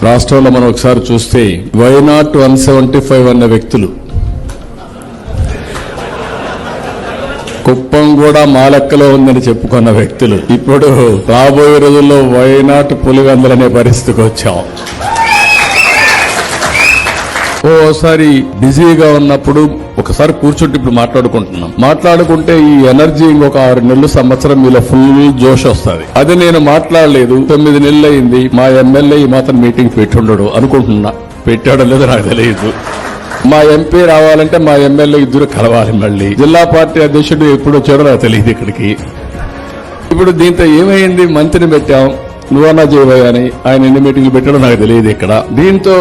రాష్ట్రంలో మనం ఒకసారి చూస్తే వైనాట్ 175 అన్న వ్యక్తులు, కుప్పం కూడా మా లెక్కలో ఉందని చెప్పుకున్న వ్యక్తులు ఇప్పుడు రాబోయే రోజుల్లో వైనాట్ పులివెందులనే పరిస్థితికి వచ్చాం. ఓసారి బిజీగా ఉన్నప్పుడు ఒకసారి కూర్చుంటే ఇప్పుడు మాట్లాడుకుంటే ఈ ఎనర్జీ ఇంకొక 6 నెలలు సంవత్సరం మీలో ఫుల్ జోష్ వస్తుంది. అది నేను మాట్లాడలేదు, 9 నెలలు అయింది. మా ఎమ్మెల్యే ఈ మాత్రం మీటింగ్ పెట్టుండడు అనుకుంటున్నా, పెట్టాడో లేదో నాకు తెలియదు. మా ఎంపీ రావాలంటే మా ఎమ్మెల్యే ఇద్దరు కలవాలి. మళ్ళీ జిల్లా పార్టీ అధ్యక్షుడు ఎప్పుడు వచ్చాడో నాకు తెలియదు ఇక్కడికి. ఇప్పుడు దీంతో ఏమైంది, మంత్రిని పెట్టాం, నువ్వన్నా చేయబోయని ఆయన ఎన్ని మీటింగ్లు పెట్టాడో నాకు తెలియదు ఇక్కడ. దీంతో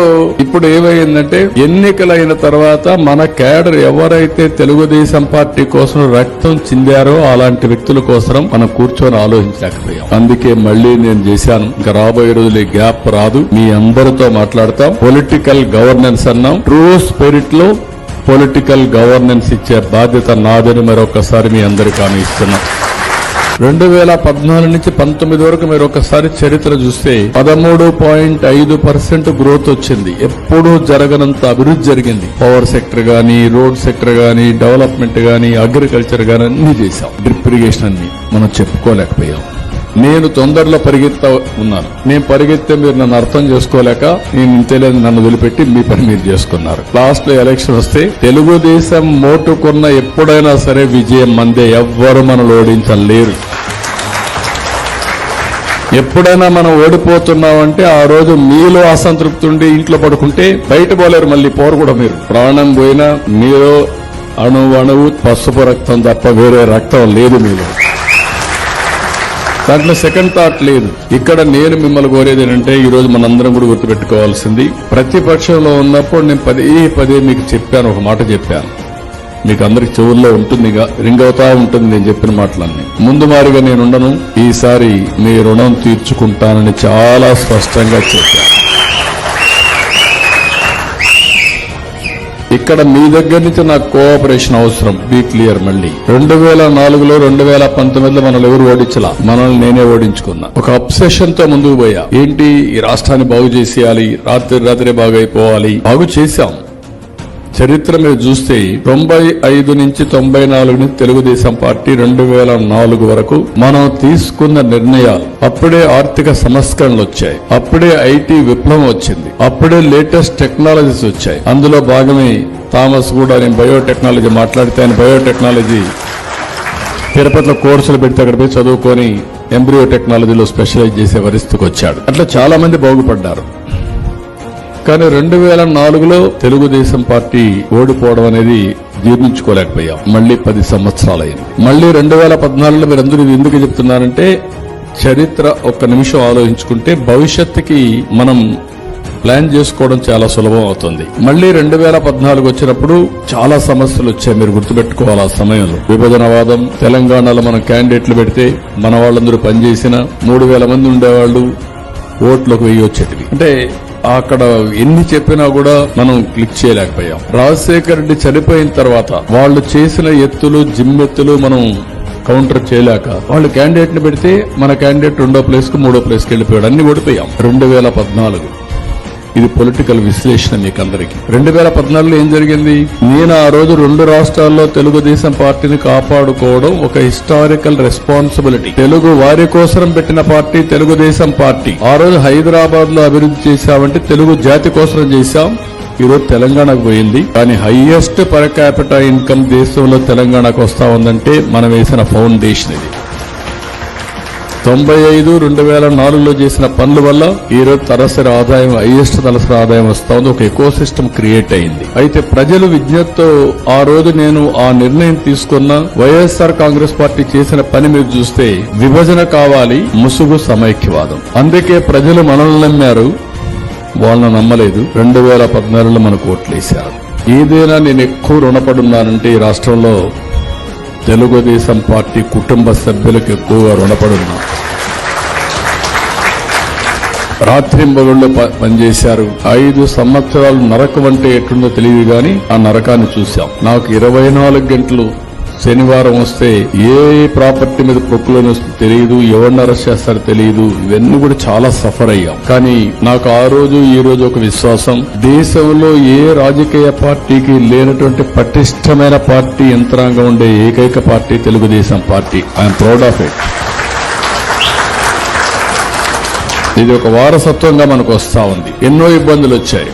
ఇప్పుడు ఏమైందంటే ఎన్నికలైన తర్వాత మన క్యాడర్ ఎవరైతే తెలుగుదేశం పార్టీ కోసం రక్తం చిందారో అలాంటి వ్యక్తుల కోసం మనం కూర్చొని ఆలోచించలేకపోయాం. అందుకే మళ్లీ నేను చేశాను, ఇంకా రాబోయే రోజులు గ్యాప్ రాదు, మీ అందరితో మాట్లాడతాం. పొలిటికల్ గవర్నెన్స్ అన్నాం, ట్రూ స్పిరిట్ లో పొలిటికల్ గవర్నెన్స్ ఇచ్చే బాధ్యత నాదని మరొకసారి మీ అందరికీ హామీ ఇస్తున్నాం. 2014 నుంచి 19 వరకు మీరు ఒకసారి చరిత్ర చూస్తే 13.5% గ్రోత్ వచ్చింది. ఎప్పుడూ జరగనంత అభివృద్ధి జరిగింది. పవర్ సెక్టర్ గానీ, రోడ్ సెక్టర్ గానీ, డెవలప్మెంట్ గానీ, అగ్రికల్చర్ గానీ అన్ని చేశాం. డ్రిప్ ఇరిగేషన్ అన్ని మనం చెప్పుకోలేకపోయాం. నేను తొందరలో పరిగెత్తా ఉన్నాను. నేను పరిగెత్తే మీరు నన్ను అర్థం చేసుకోలేక నేను ఇంతేలేదు నన్ను వదిలిపెట్టి మీ పని మీరు చేసుకున్నారు. లాస్ట్ లో ఎలక్షన్ వస్తే తెలుగుదేశం మోటుకున్న ఎప్పుడైనా సరే విజయం మందే, ఎవ్వరు మనల్ని ఓడించలేరు. ఎప్పుడైనా మనం ఓడిపోతున్నామంటే ఆ రోజు మీలో అసంతృప్తి ఉండి ఇంట్లో పడుకుంటే బయట పోలేరు. మళ్ళీ పోరు కూడా మీరు. ప్రాణం పోయినా మీలో అణువు పసుపు రక్తం తప్ప వేరే రక్తం లేదు మీలో. దాంట్లో సెకండ్ థాట్ లేదు. ఇక్కడ నేను మిమ్మల్ని కోరేది ఏంటంటే ఈ రోజు మనందరం కూడా గుర్తుపెట్టుకోవాల్సింది, ప్రతిపక్షంలో ఉన్నప్పుడు నేను పదే మీకు చెప్పాను, ఒక మాట చెప్పాను, మీకు అందరికి చెవుల్లో ఉంటుంది, రింగ్ అవుతా ఉంటుంది నేను చెప్పిన మాటలన్నీ. ముందు మారిగా నేనుండను, ఈసారి మీ రుణం తీర్చుకుంటానని చాలా స్పష్టంగా చెప్పాను. ఇక్కడ మీ దగ్గర నుంచి నాకు కోఆపరేషన్ అవసరం. Be clear. మళ్ళీ 2004లో 2019లో మనల్ని ఎవరు ఓడించలా, మనల్ని నేనే ఓడించుకున్నా. ఒక అబ్సెషన్ తో ముందుకు పోయా. ఏంటి, ఈ రాష్ట్రాన్ని బాగు చేసేయాలి, రాత్రి బాగైపోవాలి. బాగు చేశాం. చరిత్ర మీరు చూస్తే 95 నుంచి 94 నుంచి తెలుగుదేశం పార్టీ 2004 వరకు మనం తీసుకున్న నిర్ణయాలు, అప్పుడే ఆర్థిక సంస్కరణలు వచ్చాయి, అప్పుడే ఐటీ విప్లవం వచ్చింది, అప్పుడే లేటెస్ట్ టెక్నాలజీస్ వచ్చాయి. అందులో భాగమే థామస్ కూడా, నేను బయోటెక్నాలజీ మాట్లాడితే ఆయన బయోటెక్నాలజీ తిరుపతిలో కోర్సులు పెడితే అక్కడ పోయి చదువుకొని ఎంబ్రియో టెక్నాలజీలో స్పెషలైజ్ చేసే పరిస్థితికి వచ్చాడు. అట్లా చాలా మంది బాగుపడ్డారు. కానీ 2004లో తెలుగుదేశం పార్టీ ఓడిపోవడం అనేది జీర్ణించుకోలేకపోయాం. మళ్లీ 10 సంవత్సరాలైంది. మళ్లీ 2014లో మీరందరూ ఇది ఎందుకు చెప్తున్నారంటే, చరిత్ర ఒక్క నిమిషం ఆలోచించుకుంటే భవిష్యత్తుకి మనం ప్లాన్ చేసుకోవడం చాలా సులభం అవుతుంది. మళ్లీ 2014 వచ్చినప్పుడు చాలా సమస్యలు వచ్చాయి, మీరు గుర్తుపెట్టుకోవాలి. ఆ సమయంలో విభజనవాదం, తెలంగాణలో మనం క్యాండిడేట్లు పెడితే మన వాళ్ళందరూ పనిచేసిన 3000 మంది ఉండేవాళ్లు, ఓట్లకు 1000 వచ్చేటివి. అంటే అక్కడ ఎన్ని చెప్పినా కూడా మనం క్లిక్ చేయలేకపోయాం. రాజశేఖర రెడ్డి చనిపోయిన తర్వాత వాళ్ళు చేసిన ఎత్తులు, జిమ్మెత్తులు మనం కౌంటర్ చేయలేక వాళ్ళు క్యాండిడేట్ ని పెడితే మన క్యాండిడేట్ 2వ ప్లేస్ కు 3వ ప్లేస్ కి వెళ్ళిపోయాడు. అన్ని ఓడిపోయాం. 2014 ఇది పొలిటికల్ విశ్లేషణ మీకందరికీ. 2014లో ఏం జరిగింది, నేను ఆ రోజు 2 రాష్ట్రాల్లో తెలుగుదేశం పార్టీని కాపాడుకోవడం ఒక హిస్టారికల్ రెస్పాన్సిబిలిటీ. తెలుగు వారి కోసం పెట్టిన పార్టీ తెలుగుదేశం పార్టీ. ఆ రోజు హైదరాబాద్ లో అభివృద్ధి చేశామంటే తెలుగు జాతి కోసం చేశాం. ఈరోజు తెలంగాణకు పోయింది. కానీ హైయెస్ట్ పర్ క్యాపిటల్ ఇన్కమ్ దేశంలో తెలంగాణకు వస్తా ఉందంటే మనం వేసిన ఫౌండేషన్ ఇది. 95, 2004లో చేసిన పనుల వల్ల ఈరోజు తలసరి ఆదాయం, హైయెస్ట్ తలసరి ఆదాయం వస్తా ఉంది. ఒక ఎకో సిస్టమ్ క్రియేట్ అయింది. అయితే ప్రజలు విజ్ఞతతో ఆ రోజు నేను ఆ నిర్ణయం తీసుకున్న వైఎస్ఆర్ కాంగ్రెస్ పార్టీ చేసిన పని మీరు చూస్తే, విభజన కావాలి, ముసుగు సమైక్యవాదం. అందుకే ప్రజలు మనల్ని నమ్మారు, వాళ్ళని నమ్మలేదు. 2014లో మనకు ఓట్లేశారు. ఏదైనా నేను ఎక్కువ రుణపడున్నానంటే ఈ రాష్ట్రంలో తెలుగుదేశం పార్టీ కుటుంబ సభ్యులకు ఎక్కువగా రుణపడున్నా. రాత్రింబగళ్ళు పనిచేశారు. 5 సంవత్సరాలు నరకం అంటే ఎట్లుందో తెలియదు గాని ఆ నరకాన్ని చూశాం. నాకు 24 గంటలు శనివారం వస్తే ఏ ప్రాపర్టీ మీద ప్రొక్లోన్ వస్తుందో తెలియదు, ఎవరిని అరెస్ట్ చేస్తారో తెలియదు. ఇవన్నీ కూడా చాలా సఫర్ అయ్యాం. కానీ నాకు ఆ రోజు ఈ రోజు ఒక విశ్వాసం, దేశంలో ఏ రాజకీయ పార్టీకి లేనటువంటి పటిష్టమైన పార్టీ యంత్రాంగం ఉండే ఏకైక party Telugu Desam party. I'm proud of it. ఇది ఒక వారసత్వంగా మనకు వస్తా ఉంది. ఎన్నో ఇబ్బందులు వచ్చాయి,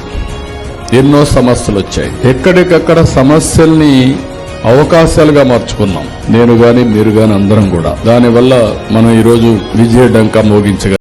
ఎన్నో సమస్యలు వచ్చాయి. ఎక్కడికక్కడ సమస్యల్ని అవకాశాలుగా మార్చుకున్నాం. నేను గాని మీరు గాని అందరం కూడా. దానివల్ల మనం ఈరోజు విజయ డంకా మోగించగలం.